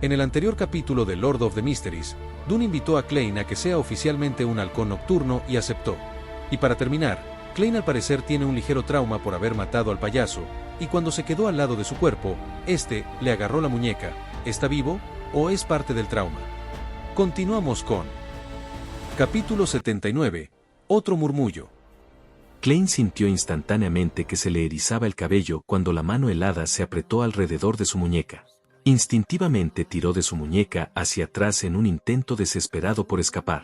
En el anterior capítulo de Lord of the Mysteries, Dune invitó a Klein a que sea oficialmente un halcón nocturno y aceptó. Y para terminar, Klein al parecer tiene un ligero trauma por haber matado al payaso, y cuando se quedó al lado de su cuerpo, este le agarró la muñeca. ¿Está vivo o es parte del trauma? Continuamos con Capítulo 79. Otro murmullo. Klein sintió instantáneamente que se le erizaba el cabello cuando la mano helada se apretó alrededor de su muñeca. Instintivamente tiró de su muñeca hacia atrás en un intento desesperado por escapar.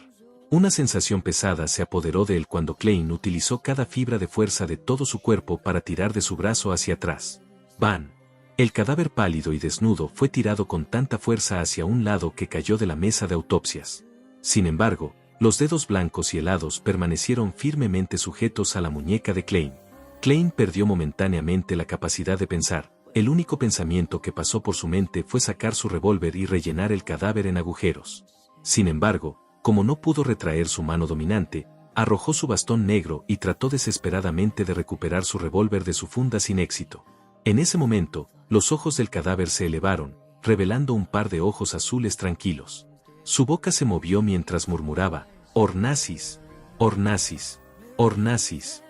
Una sensación pesada se apoderó de él cuando Klein utilizó cada fibra de fuerza de todo su cuerpo para tirar de su brazo hacia atrás. ¡Bam! El cadáver pálido y desnudo fue tirado con tanta fuerza hacia un lado que cayó de la mesa de autopsias. Sin embargo, los dedos blancos y helados permanecieron firmemente sujetos a la muñeca de Klein. Klein perdió momentáneamente la capacidad de pensar. El único pensamiento que pasó por su mente fue sacar su revólver y rellenar el cadáver en agujeros. Sin embargo, como no pudo retraer su mano dominante, arrojó su bastón negro y trató desesperadamente de recuperar su revólver de su funda sin éxito. En ese momento, los ojos del cadáver se elevaron, revelando un par de ojos azules tranquilos. Su boca se movió mientras murmuraba, «Ornasis, Ornasis, Ornasis».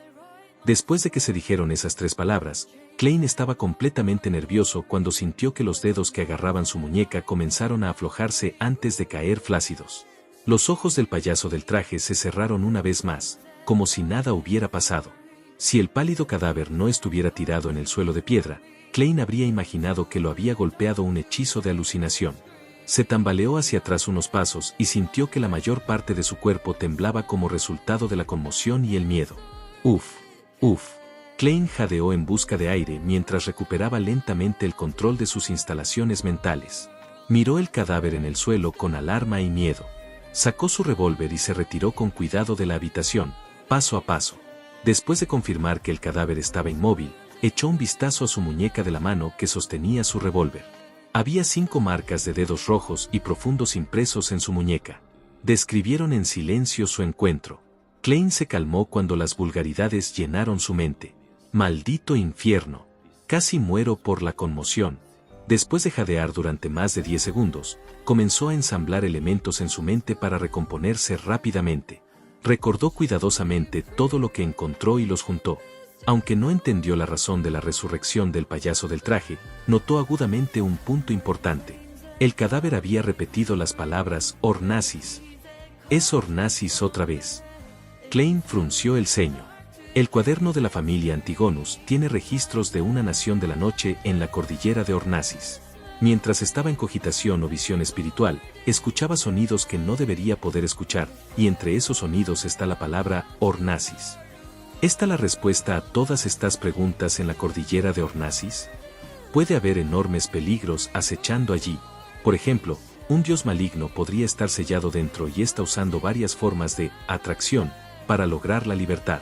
Después de que se dijeron esas tres palabras, Klein estaba completamente nervioso cuando sintió que los dedos que agarraban su muñeca comenzaron a aflojarse antes de caer flácidos. Los ojos del payaso del traje se cerraron una vez más, como si nada hubiera pasado. Si el pálido cadáver no estuviera tirado en el suelo de piedra, Klein habría imaginado que lo había golpeado un hechizo de alucinación. Se tambaleó hacia atrás unos pasos y sintió que la mayor parte de su cuerpo temblaba como resultado de la conmoción y el miedo. Uf, uf. Klein jadeó en busca de aire mientras recuperaba lentamente el control de sus instalaciones mentales. Miró el cadáver en el suelo con alarma y miedo. Sacó su revólver y se retiró con cuidado de la habitación, paso a paso. Después de confirmar que el cadáver estaba inmóvil, echó un vistazo a su muñeca de la mano que sostenía su revólver. Había 5 marcas de dedos rojos y profundos impresos en su muñeca. Describieron en silencio su encuentro. Klein se calmó cuando las vulgaridades llenaron su mente. «Maldito infierno. Casi muero por la conmoción». Después de jadear durante más de 10 segundos, comenzó a ensamblar elementos en su mente para recomponerse rápidamente. Recordó cuidadosamente todo lo que encontró y los juntó. Aunque no entendió la razón de la resurrección del payaso del traje, notó agudamente un punto importante. El cadáver había repetido las palabras «Ornasis». «Es Ornasis otra vez». Klein frunció el ceño. El cuaderno de la familia Antigonus tiene registros de una nación de la noche en la cordillera de Ornasis. Mientras estaba en cogitación o visión espiritual, escuchaba sonidos que no debería poder escuchar, y entre esos sonidos está la palabra Ornasis. ¿Está la respuesta a todas estas preguntas en la cordillera de Ornasis? Puede haber enormes peligros acechando allí. Por ejemplo, un dios maligno podría estar sellado dentro y está usando varias formas de atracción para lograr la libertad.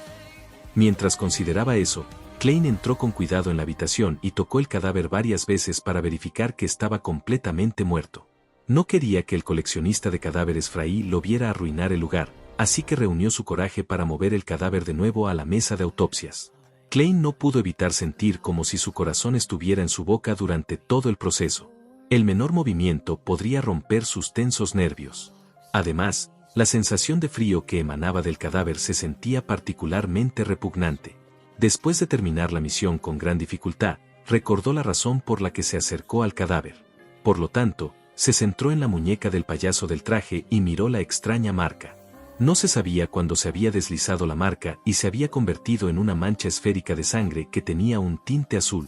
Mientras consideraba eso, Klein entró con cuidado en la habitación y tocó el cadáver varias veces para verificar que estaba completamente muerto. No quería que el coleccionista de cadáveres Fray lo viera arruinar el lugar, así que reunió su coraje para mover el cadáver de nuevo a la mesa de autopsias. Klein no pudo evitar sentir como si su corazón estuviera en su boca durante todo el proceso. El menor movimiento podría romper sus tensos nervios. Además, la sensación de frío que emanaba del cadáver se sentía particularmente repugnante. Después de terminar la misión con gran dificultad, recordó la razón por la que se acercó al cadáver. Por lo tanto, se centró en la muñeca del payaso del traje y miró la extraña marca. No se sabía cuándo se había deslizado la marca y se había convertido en una mancha esférica de sangre que tenía un tinte azul.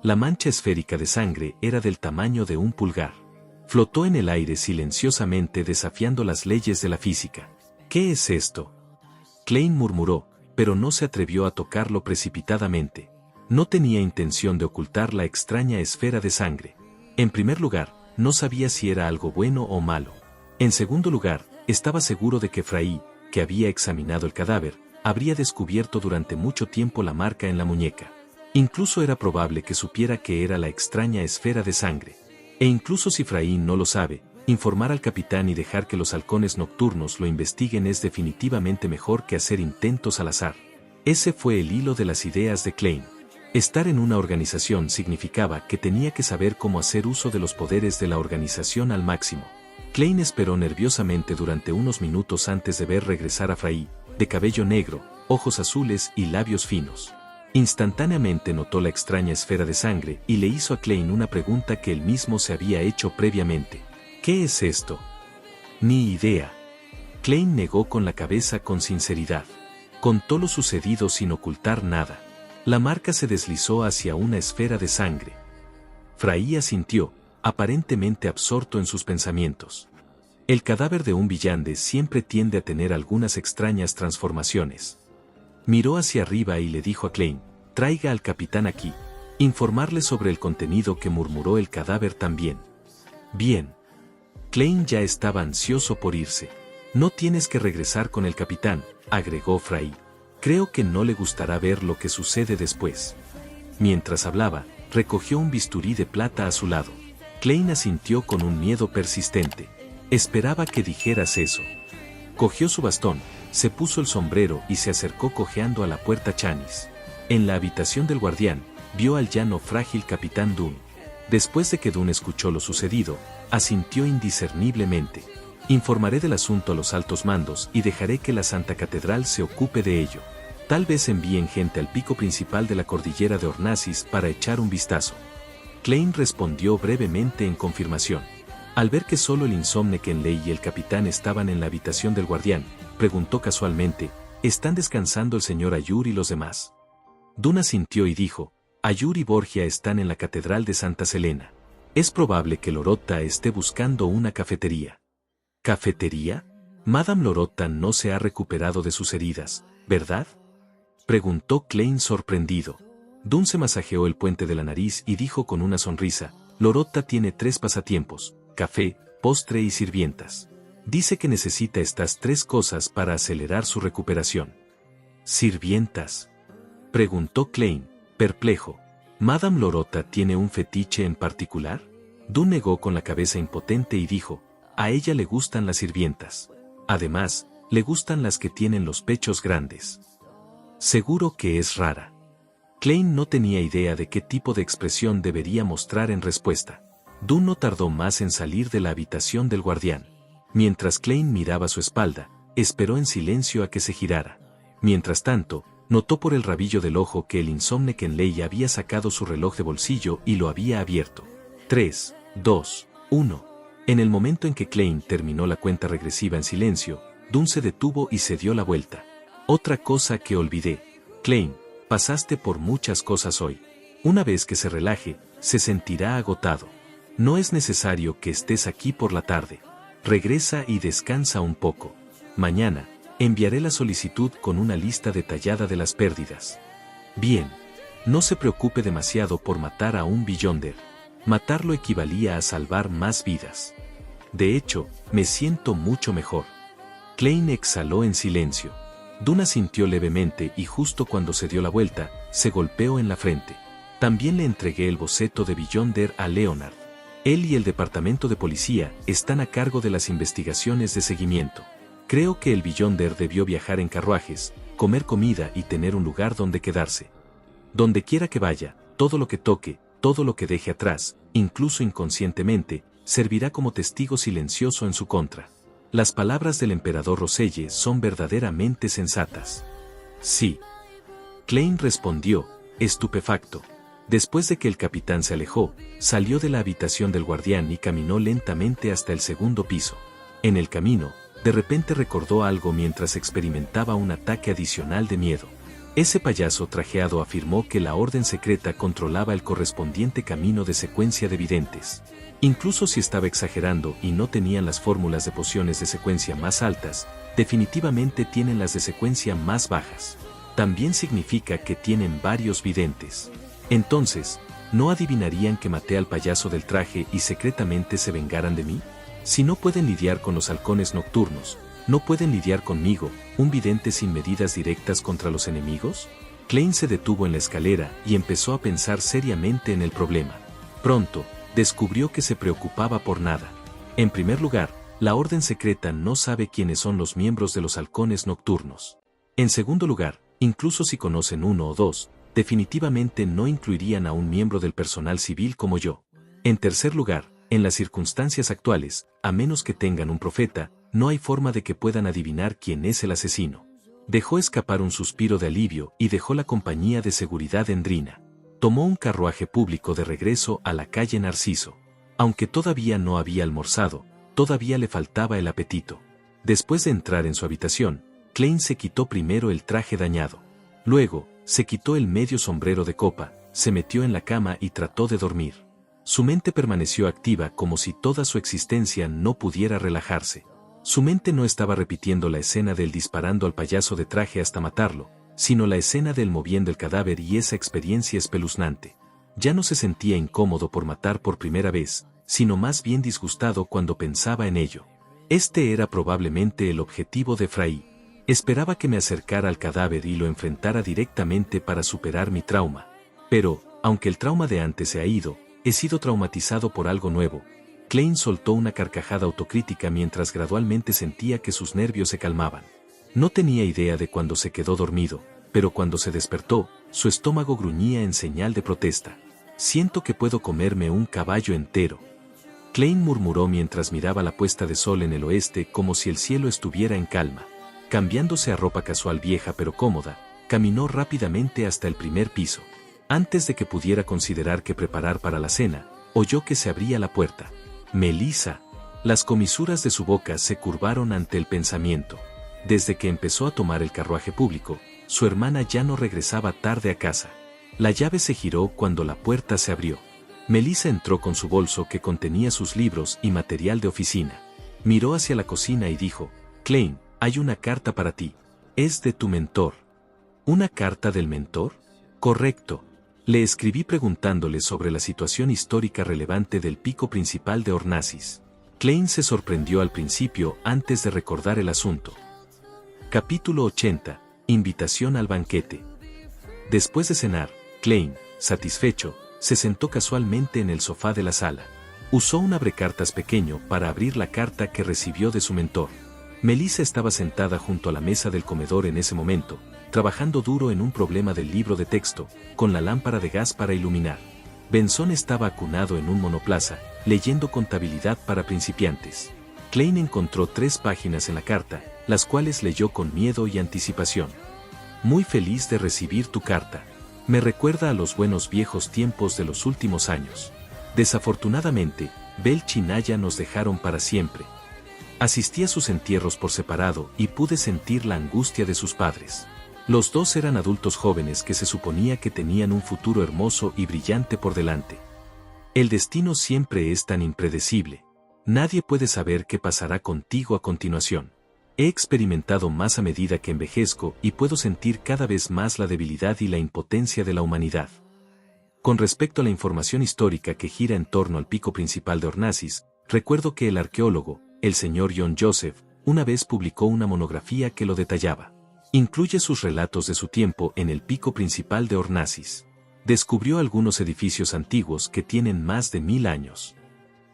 La mancha esférica de sangre era del tamaño de un pulgar. Flotó en el aire silenciosamente desafiando las leyes de la física. ¿Qué es esto?, Klein murmuró, pero no se atrevió a tocarlo precipitadamente. No tenía intención de ocultar la extraña esfera de sangre. En primer lugar, no sabía si era algo bueno o malo. En segundo lugar, estaba seguro de que Fray, que había examinado el cadáver, habría descubierto durante mucho tiempo la marca en la muñeca. Incluso era probable que supiera que era la extraña esfera de sangre. E incluso si Fray no lo sabe, informar al capitán y dejar que los halcones nocturnos lo investiguen es definitivamente mejor que hacer intentos al azar. Ese fue el hilo de las ideas de Klein. Estar en una organización significaba que tenía que saber cómo hacer uso de los poderes de la organización al máximo. Klein esperó nerviosamente durante unos minutos antes de ver regresar a Fry, de cabello negro, ojos azules y labios finos. Instantáneamente notó la extraña esfera de sangre y le hizo a Klein una pregunta que él mismo se había hecho previamente. ¿Qué es esto? Ni idea. Klein negó con la cabeza con sinceridad. Contó lo sucedido sin ocultar nada. La marca se deslizó hacia una esfera de sangre. Fry asintió, aparentemente absorto en sus pensamientos. El cadáver de un villande siempre tiende a tener algunas extrañas transformaciones. Miró hacia arriba y le dijo a Klein, traiga al capitán aquí, informarle sobre el contenido que murmuró el cadáver también. Bien. Klein ya estaba ansioso por irse. No tienes que regresar con el capitán, agregó Fry. Creo que no le gustará ver lo que sucede después. Mientras hablaba, recogió un bisturí de plata a su lado. Klein asintió con un miedo persistente. Esperaba que dijeras eso. Cogió su bastón, se puso el sombrero y se acercó cojeando a la puerta Chanis. En la habitación del guardián, vio al llano frágil capitán Dunn. Después de que Dunn escuchó lo sucedido, asintió indiscerniblemente. Informaré del asunto a los altos mandos y dejaré que la Santa Catedral se ocupe de ello. Tal vez envíen gente al pico principal de la cordillera de Ornasis para echar un vistazo. Klein respondió brevemente en confirmación. Al ver que solo el insomne Kenley y el capitán estaban en la habitación del guardián, preguntó casualmente, ¿están descansando el señor Ayur y los demás? Dunn asintió y dijo, Ayur y Borgia están en la Catedral de Santa Selena. Es probable que Lorotta esté buscando una cafetería. ¿Cafetería? Madame Lorotta no se ha recuperado de sus heridas, ¿verdad? Preguntó Klein sorprendido. Dunn se masajeó el puente de la nariz y dijo con una sonrisa, Lorotta tiene 3 pasatiempos, café, postre y sirvientas. Dice que necesita estas 3 cosas para acelerar su recuperación. ¿Sirvientas? Preguntó Klein, perplejo. ¿Madame Lorotta tiene un fetiche en particular? Dunn negó con la cabeza impotente y dijo, a ella le gustan las sirvientas. Además, le gustan las que tienen los pechos grandes. Seguro que es rara. Klein no tenía idea de qué tipo de expresión debería mostrar en respuesta. Dunn no tardó más en salir de la habitación del guardián. Mientras Klein miraba a su espalda, esperó en silencio a que se girara. Mientras tanto, notó por el rabillo del ojo que el insomne Kenley había sacado su reloj de bolsillo y lo había abierto. 3, 2, 1. En el momento en que Klein terminó la cuenta regresiva en silencio, Dunn se detuvo y se dio la vuelta. Otra cosa que olvidé. Klein, pasaste por muchas cosas hoy. Una vez que se relaje, se sentirá agotado. No es necesario que estés aquí por la tarde. Regresa y descansa un poco. Mañana, enviaré la solicitud con una lista detallada de las pérdidas. Bien. No se preocupe demasiado por matar a un Beyonder. Matarlo equivalía a salvar más vidas. De hecho, me siento mucho mejor. Klein exhaló en silencio. Dunn asintió levemente y justo cuando se dio la vuelta, se golpeó en la frente. También le entregué el boceto de Beyonder a Leonard. Él y el departamento de policía están a cargo de las investigaciones de seguimiento. Creo que el Beyonder debió viajar en carruajes, comer comida y tener un lugar donde quedarse. Donde quiera que vaya, todo lo que toque, todo lo que deje atrás, incluso inconscientemente, servirá como testigo silencioso en su contra. Las palabras del emperador Roselle son verdaderamente sensatas. Sí. Klein respondió, estupefacto. Después de que el capitán se alejó, salió de la habitación del guardián y caminó lentamente hasta el segundo piso. En el camino, de repente recordó algo mientras experimentaba un ataque adicional de miedo. Ese payaso trajeado afirmó que la orden secreta controlaba el correspondiente camino de secuencia de videntes. Incluso si estaba exagerando y no tenían las fórmulas de pociones de secuencia más altas, definitivamente tienen las de secuencia más bajas. También significa que tienen varios videntes. Entonces, ¿no adivinarían que maté al payaso del traje y secretamente se vengaran de mí? Si no pueden lidiar con los halcones nocturnos, ¿no pueden lidiar conmigo, un vidente sin medidas directas contra los enemigos? Klein se detuvo en la escalera y empezó a pensar seriamente en el problema. Pronto, descubrió que se preocupaba por nada. En primer lugar, la orden secreta no sabe quiénes son los miembros de los halcones nocturnos. En segundo lugar, incluso si conocen uno o dos, definitivamente no incluirían a un miembro del personal civil como yo. En tercer lugar, en las circunstancias actuales, a menos que tengan un profeta, no hay forma de que puedan adivinar quién es el asesino. Dejó escapar un suspiro de alivio y dejó la compañía de seguridad en Drina. Tomó un carruaje público de regreso a la calle Narciso. Aunque todavía no había almorzado, todavía le faltaba el apetito. Después de entrar en su habitación, Klein se quitó primero el traje dañado. Luego, se quitó el medio sombrero de copa, se metió en la cama y trató de dormir. Su mente permaneció activa como si toda su existencia no pudiera relajarse. Su mente no estaba repitiendo la escena del disparando al payaso de traje hasta matarlo, sino la escena del moviendo el cadáver y esa experiencia espeluznante. Ya no se sentía incómodo por matar por primera vez, sino más bien disgustado cuando pensaba en ello. Este era probablemente el objetivo de Fray. Esperaba que me acercara al cadáver y lo enfrentara directamente para superar mi trauma. Pero, aunque el trauma de antes se ha ido, he sido traumatizado por algo nuevo. Klein soltó una carcajada autocrítica mientras gradualmente sentía que sus nervios se calmaban. No tenía idea de cuándo se quedó dormido, pero cuando se despertó, su estómago gruñía en señal de protesta. Siento que puedo comerme un caballo entero. Klein murmuró mientras miraba la puesta de sol en el oeste como si el cielo estuviera en calma. Cambiándose a ropa casual vieja pero cómoda, caminó rápidamente hasta el primer piso. Antes de que pudiera considerar qué preparar para la cena, oyó que se abría la puerta. Melissa. Las comisuras de su boca se curvaron ante el pensamiento. Desde que empezó a tomar el carruaje público, su hermana ya no regresaba tarde a casa. La llave se giró cuando la puerta se abrió. Melissa entró con su bolso que contenía sus libros y material de oficina. Miró hacia la cocina y dijo, Klein, hay una carta para ti. Es de tu mentor. ¿Una carta del mentor? Correcto. Le escribí preguntándole sobre la situación histórica relevante del pico principal de Ornasis. Klein se sorprendió al principio antes de recordar el asunto. Capítulo 80. Invitación al banquete. Después de cenar, Klein, satisfecho, se sentó casualmente en el sofá de la sala. Usó un abrecartas pequeño para abrir la carta que recibió de su mentor. Melissa estaba sentada junto a la mesa del comedor en ese momento, trabajando duro en un problema del libro de texto, con la lámpara de gas para iluminar. Benson estaba acunado en un monoplaza, leyendo contabilidad para principiantes. Klein encontró 3 páginas en la carta, las cuales leyó con miedo y anticipación. Muy feliz de recibir tu carta. Me recuerda a los buenos viejos tiempos de los últimos años. Desafortunadamente, Belch y Naya nos dejaron para siempre. Asistí a sus entierros por separado y pude sentir la angustia de sus padres. Los dos eran adultos jóvenes que se suponía que tenían un futuro hermoso y brillante por delante. El destino siempre es tan impredecible. Nadie puede saber qué pasará contigo a continuación. He experimentado más a medida que envejezco y puedo sentir cada vez más la debilidad y la impotencia de la humanidad. Con respecto a la información histórica que gira en torno al pico principal de Ornasis, recuerdo que el arqueólogo, el señor John Joseph, una vez publicó una monografía que lo detallaba. Incluye sus relatos de su tiempo en el pico principal de Ornasis. Descubrió algunos edificios antiguos que tienen más de 1000 años.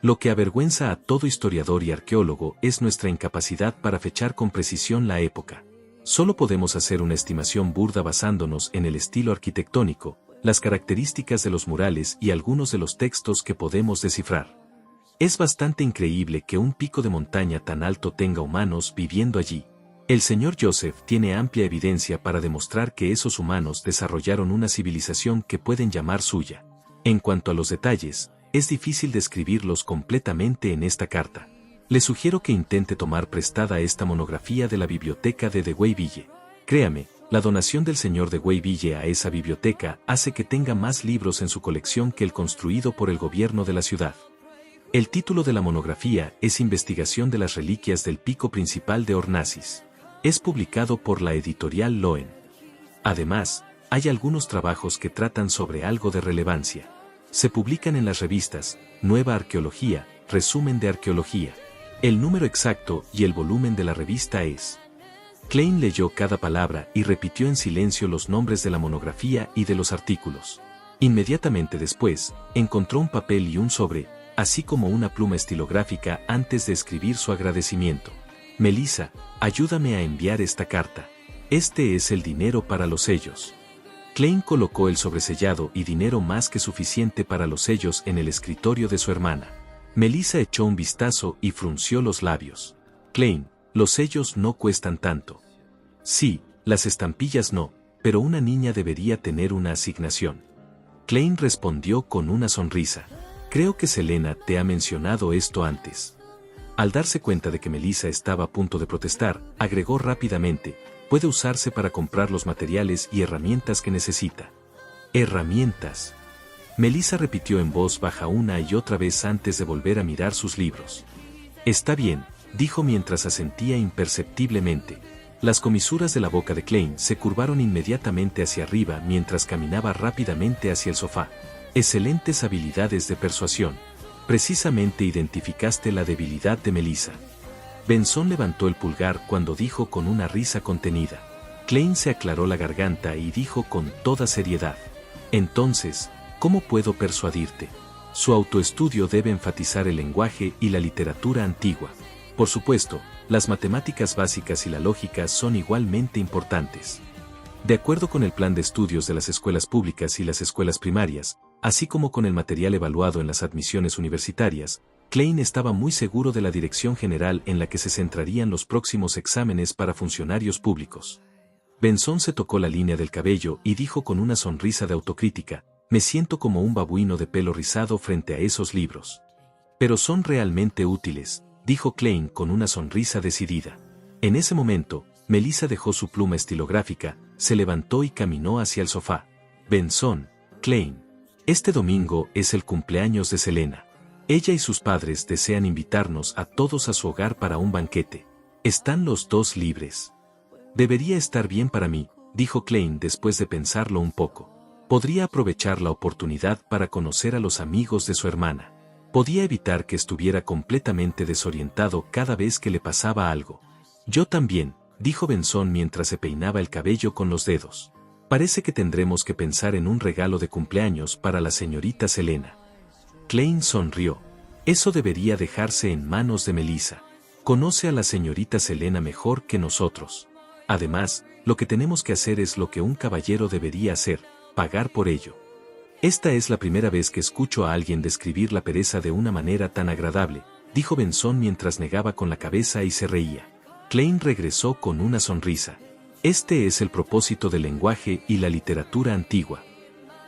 Lo que avergüenza a todo historiador y arqueólogo es nuestra incapacidad para fechar con precisión la época. Solo podemos hacer una estimación burda basándonos en el estilo arquitectónico, las características de los murales y algunos de los textos que podemos descifrar. Es bastante increíble que un pico de montaña tan alto tenga humanos viviendo allí. El señor Joseph tiene amplia evidencia para demostrar que esos humanos desarrollaron una civilización que pueden llamar suya. En cuanto a los detalles, es difícil describirlos completamente en esta carta. Le sugiero que intente tomar prestada esta monografía de la biblioteca de De Wayville. Créame, la donación del señor de Wayville a esa biblioteca hace que tenga más libros en su colección que el construido por el gobierno de la ciudad. El título de la monografía es Investigación de las reliquias del pico principal de Ornasis. Es publicado por la editorial Loen. Además, hay algunos trabajos que tratan sobre algo de relevancia. Se publican en las revistas Nueva Arqueología, Resumen de Arqueología. El número exacto y el volumen de la revista es. Klein leyó cada palabra y repitió en silencio los nombres de la monografía y de los artículos. Inmediatamente después, encontró un papel y un sobre, así como una pluma estilográfica antes de escribir su agradecimiento. Melissa, ayúdame a enviar esta carta. Este es el dinero para los sellos. Klein colocó el sobresellado y dinero más que suficiente para los sellos en el escritorio de su hermana. Melissa echó un vistazo y frunció los labios. Klein, los sellos no cuestan tanto. Sí, las estampillas no, pero una niña debería tener una asignación. Klein respondió con una sonrisa. Creo que Selena te ha mencionado esto antes. Al darse cuenta de que Melissa estaba a punto de protestar, agregó rápidamente, puede usarse para comprar los materiales y herramientas que necesita. Herramientas. Melissa repitió en voz baja una y otra vez antes de volver a mirar sus libros. Está bien, dijo mientras asentía imperceptiblemente. Las comisuras de la boca de Klein se curvaron inmediatamente hacia arriba mientras caminaba rápidamente hacia el sofá. Excelentes habilidades de persuasión. Precisamente identificaste la debilidad de Melissa. Benson levantó el pulgar cuando dijo con una risa contenida. Klein se aclaró la garganta y dijo con toda seriedad. Entonces, ¿cómo puedo persuadirte? Su autoestudio debe enfatizar el lenguaje y la literatura antigua. Por supuesto, las matemáticas básicas y la lógica son igualmente importantes. De acuerdo con el plan de estudios de las escuelas públicas y las escuelas primarias, así como con el material evaluado en las admisiones universitarias, Klein estaba muy seguro de la dirección general en la que se centrarían los próximos exámenes para funcionarios públicos. Benson se tocó la línea del cabello y dijo con una sonrisa de autocrítica, me siento como un babuino de pelo rizado frente a esos libros. Pero son realmente útiles, dijo Klein con una sonrisa decidida. En ese momento, Melissa dejó su pluma estilográfica, se levantó y caminó hacia el sofá. Benson, Klein. Este domingo es el cumpleaños de Selena. Ella y sus padres desean invitarnos a todos a su hogar para un banquete. Están los dos libres. Debería estar bien para mí, dijo Klein después de pensarlo un poco. Podría aprovechar la oportunidad para conocer a los amigos de su hermana. Podía evitar que estuviera completamente desorientado cada vez que le pasaba algo. Yo también, dijo Benson mientras se peinaba el cabello con los dedos. Parece que tendremos que pensar en un regalo de cumpleaños para la señorita Selena. Klein sonrió. Eso debería dejarse en manos de Melissa. Conoce a la señorita Selena mejor que nosotros. Además, lo que tenemos que hacer es lo que un caballero debería hacer, pagar por ello. Esta es la primera vez que escucho a alguien describir la pereza de una manera tan agradable, dijo Benson mientras negaba con la cabeza y se reía. Klein regresó con una sonrisa. Este es el propósito del lenguaje y la literatura antigua.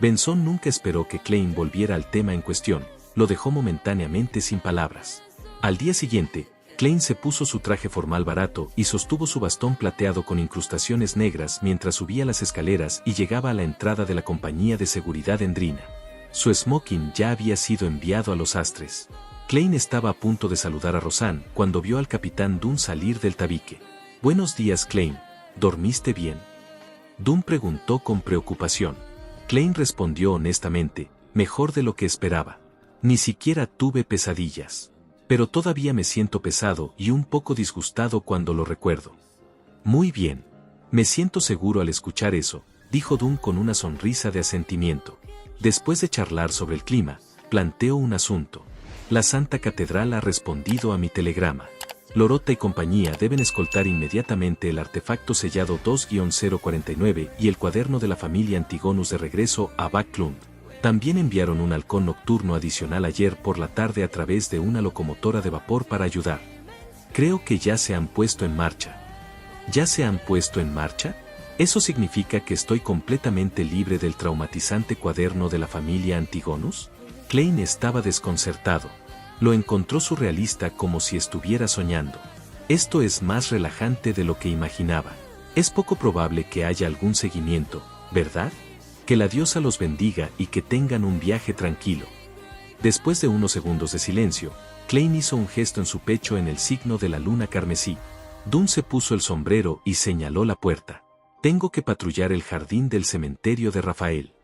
Benson nunca esperó que Klein volviera al tema en cuestión, lo dejó momentáneamente sin palabras. Al día siguiente, Klein se puso su traje formal barato y sostuvo su bastón plateado con incrustaciones negras mientras subía las escaleras y llegaba a la entrada de la compañía de seguridad Endrina. Su smoking ya había sido enviado a los astres. Klein estaba a punto de saludar a Rosanne cuando vio al capitán Dunn salir del tabique. Buenos días, Klein. ¿Dormiste bien? Dunn preguntó con preocupación. Klein respondió honestamente, mejor de lo que esperaba. Ni siquiera tuve pesadillas. Pero todavía me siento pesado y un poco disgustado cuando lo recuerdo. Muy bien. Me siento seguro al escuchar eso, dijo Dunn con una sonrisa de asentimiento. Después de charlar sobre el clima, planteo un asunto. La Santa Catedral ha respondido a mi telegrama. Lorota y compañía deben escoltar inmediatamente el artefacto sellado 2-049 y el cuaderno de la familia Antigonus de regreso a Backlund. También enviaron un halcón nocturno adicional ayer por la tarde a través de una locomotora de vapor para ayudar. Creo que ya se han puesto en marcha. ¿Ya se han puesto en marcha? ¿Eso significa que estoy completamente libre del traumatizante cuaderno de la familia Antigonus? Klein estaba desconcertado. Lo encontró surrealista como si estuviera soñando. Esto es más relajante de lo que imaginaba. Es poco probable que haya algún seguimiento, ¿verdad? Que la diosa los bendiga y que tengan un viaje tranquilo. Después de unos segundos de silencio, Klein hizo un gesto en su pecho en el signo de la luna carmesí. Dunn se puso el sombrero y señaló la puerta. Tengo que patrullar el jardín del cementerio de Rafael.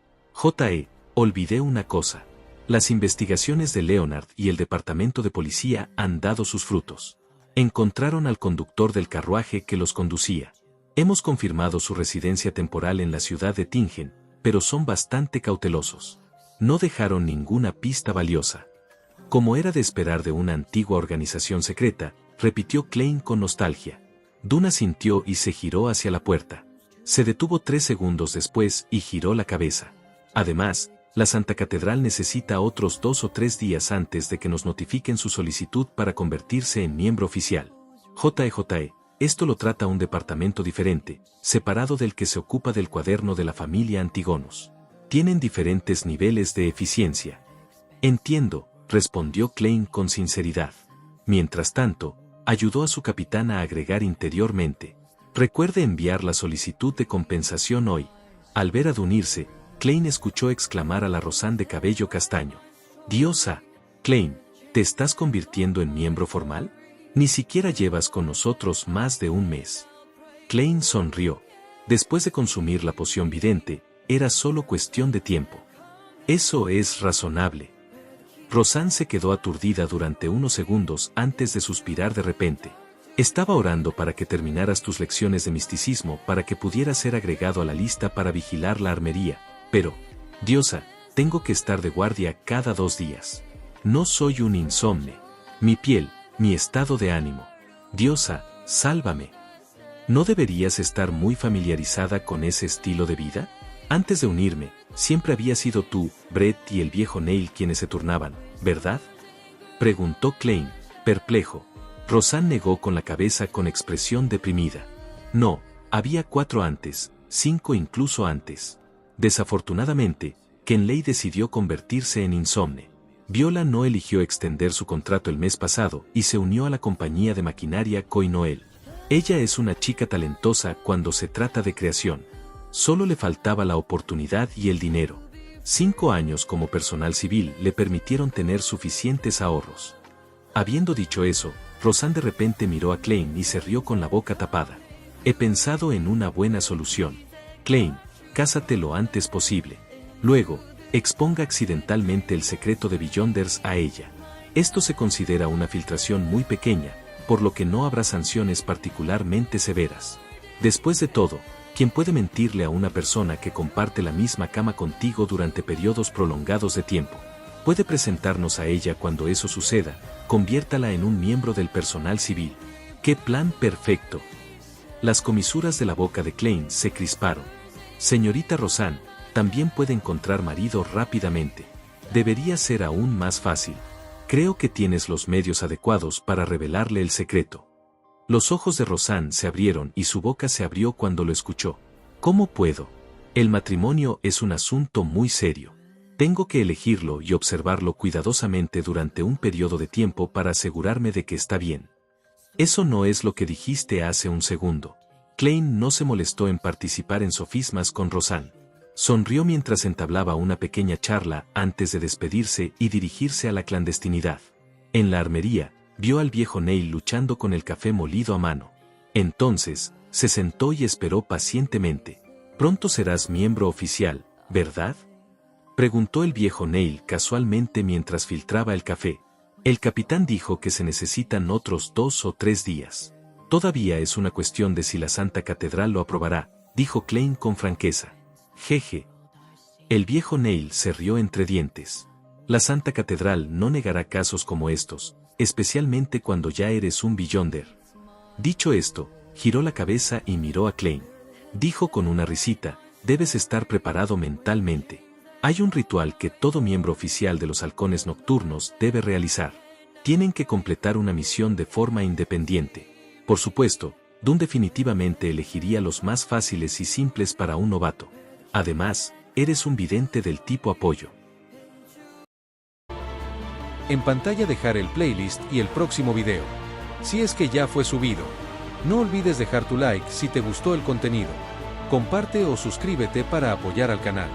Olvidé una cosa. Las investigaciones de Leonard y el departamento de policía han dado sus frutos. Encontraron al conductor del carruaje que los conducía. Hemos confirmado su residencia temporal en la ciudad de Tingen, pero son bastante cautelosos. No dejaron ninguna pista valiosa. Como era de esperar de una antigua organización secreta, repitió Klein con nostalgia. Dunn asintió y se giró hacia la puerta. Se detuvo 3 segundos después y giró la cabeza. Además, la Santa Catedral necesita otros 2 o 3 días antes de que nos notifiquen su solicitud para convertirse en miembro oficial. JE, esto lo trata un departamento diferente, separado del que se ocupa del cuaderno de la familia Antigonus. Tienen diferentes niveles de eficiencia. Entiendo, respondió Klein con sinceridad. Mientras tanto, ayudó a su capitán a agregar interiormente: recuerde enviar la solicitud de compensación hoy. Al ver a Dunn irse, Klein escuchó exclamar a la Rosanne de cabello castaño: Diosa, Klein, ¿te estás convirtiendo en miembro formal? Ni siquiera llevas con nosotros más de un mes. Klein sonrió. Después de consumir la poción vidente, era solo cuestión de tiempo. Eso es razonable. Rosanne se quedó aturdida durante unos segundos antes de suspirar de repente. Estaba orando para que terminaras tus lecciones de misticismo para que pudieras ser agregado a la lista para vigilar la armería, pero, diosa, tengo que estar de guardia cada 2 días. No soy un insomne. Mi piel, mi estado de ánimo. Diosa, sálvame. ¿No deberías estar muy familiarizada con ese estilo de vida? Antes de unirme, siempre había sido tú, Brett y el viejo Neil quienes se turnaban, ¿verdad? Preguntó Klein, perplejo. Rosanne negó con la cabeza con expresión deprimida. No, había 4 antes, 5 incluso antes. Desafortunadamente, Kenley decidió convertirse en insomne. Viola no eligió extender su contrato el mes pasado y se unió a la compañía de maquinaria Coinoel. Ella es una chica talentosa cuando se trata de creación. Solo le faltaba la oportunidad y el dinero. 5 años como personal civil le permitieron tener suficientes ahorros. Habiendo dicho eso, Rosanne de repente miró a Klein y se rió con la boca tapada. He pensado en una buena solución. Klein, cásate lo antes posible. Luego, exponga accidentalmente el secreto de Beyonders a ella. Esto se considera una filtración muy pequeña, por lo que no habrá sanciones particularmente severas. Después de todo, ¿quién puede mentirle a una persona que comparte la misma cama contigo durante periodos prolongados de tiempo? Puede presentarnos a ella cuando eso suceda, conviértala en un miembro del personal civil. ¡Qué plan perfecto! Las comisuras de la boca de Klein se crisparon. Señorita Rosanne, también puede encontrar marido rápidamente. Debería ser aún más fácil. Creo que tienes los medios adecuados para revelarle el secreto. Los ojos de Rosanne se abrieron y su boca se abrió cuando lo escuchó. ¿Cómo puedo? El matrimonio es un asunto muy serio. Tengo que elegirlo y observarlo cuidadosamente durante un periodo de tiempo para asegurarme de que está bien. Eso no es lo que dijiste hace un segundo. Klein no se molestó en participar en sofismas con Rosanne. Sonrió mientras entablaba una pequeña charla antes de despedirse y dirigirse a la clandestinidad. En la armería, vio al viejo Neil luchando con el café molido a mano. Entonces, se sentó y esperó pacientemente. Pronto serás miembro oficial, ¿verdad? Preguntó el viejo Neil casualmente mientras filtraba el café. El capitán dijo que se necesitan otros 2 o 3 días. Todavía es una cuestión de si la Santa Catedral lo aprobará, dijo Klein con franqueza. Jeje. El viejo Neil se rió entre dientes. La Santa Catedral no negará casos como estos, especialmente cuando ya eres un Beyonder. Dicho esto, giró la cabeza y miró a Klein. Dijo con una risita, debes estar preparado mentalmente. Hay un ritual que todo miembro oficial de los halcones nocturnos debe realizar. Tienen que completar una misión de forma independiente. Por supuesto, Dunn definitivamente elegiría los más fáciles y simples para un novato. Además, eres un vidente del tipo apoyo. En pantalla dejar el playlist y el próximo video. Si es que ya fue subido. No olvides dejar tu like si te gustó el contenido. Comparte o suscríbete para apoyar al canal.